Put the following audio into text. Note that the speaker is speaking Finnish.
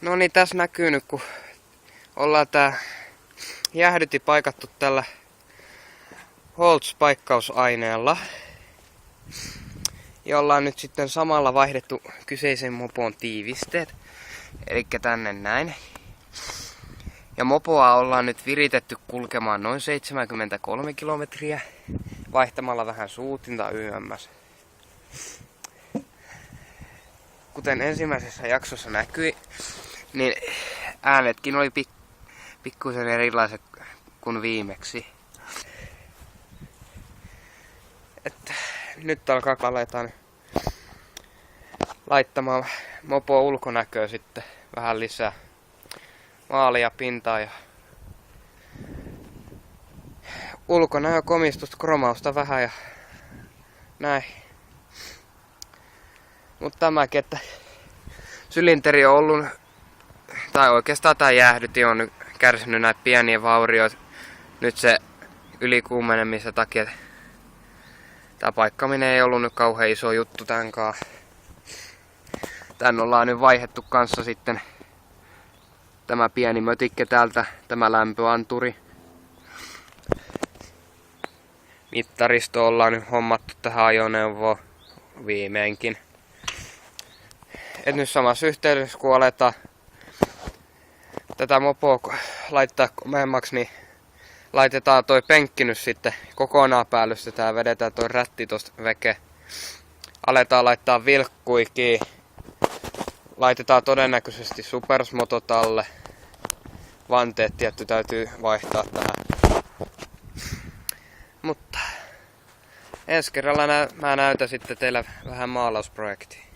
No niin, tässä näkyy nyt, kun ollaan tää jäähdyti paikattu tällä Holtz-paikkausaineella. Ja ollaan nyt sitten samalla vaihdettu kyseisen mopon tiivisteet. Elikkä tänne näin. Ja mopoa ollaan nyt viritetty kulkemaan noin 73 kilometriä. Vaihtamalla vähän suutinta YMS. Kuten ensimmäisessä jaksossa näkyi, niin äänetkin oli pikkuisen erilaiset kuin viimeksi. Että nyt aletaan laittamaan mopoa ulkonäköä sitten vähän lisää maalia, pintaa ja ulkonäkökomistusta, kromausta vähän ja näin. Mutta tämäkin, että sylinteri on ollut, tai oikeastaan tää jäähdyti on nyt kärsinyt näitä pieniä vaurioita. Nyt se ylikuumenemisen takia tää paikkaminen ei ollut nyt kauhean iso juttu tämänkaan. Tän ollaan nyt vaihdettu kanssa sitten tämä pieni mötikke täältä, tämä lämpöanturi. Mittaristo ollaan nyt hommattu tähän ajoneuvoon viimeinkin. Et nyt samassa yhteydessä kun aletaan tätä mopoa laittaa komeammaksi, niin laitetaan toi penkki nyt sitten kokonaan päällystetään ja vedetään toi rätti tosta veke. Aletaan laittaa vilkkuikin. Laitetaan todennäköisesti supersmotot alle. Vanteet tietty täytyy vaihtaa tähän. Mutta ensi kerralla mä näytän sitten teille vähän maalausprojektia.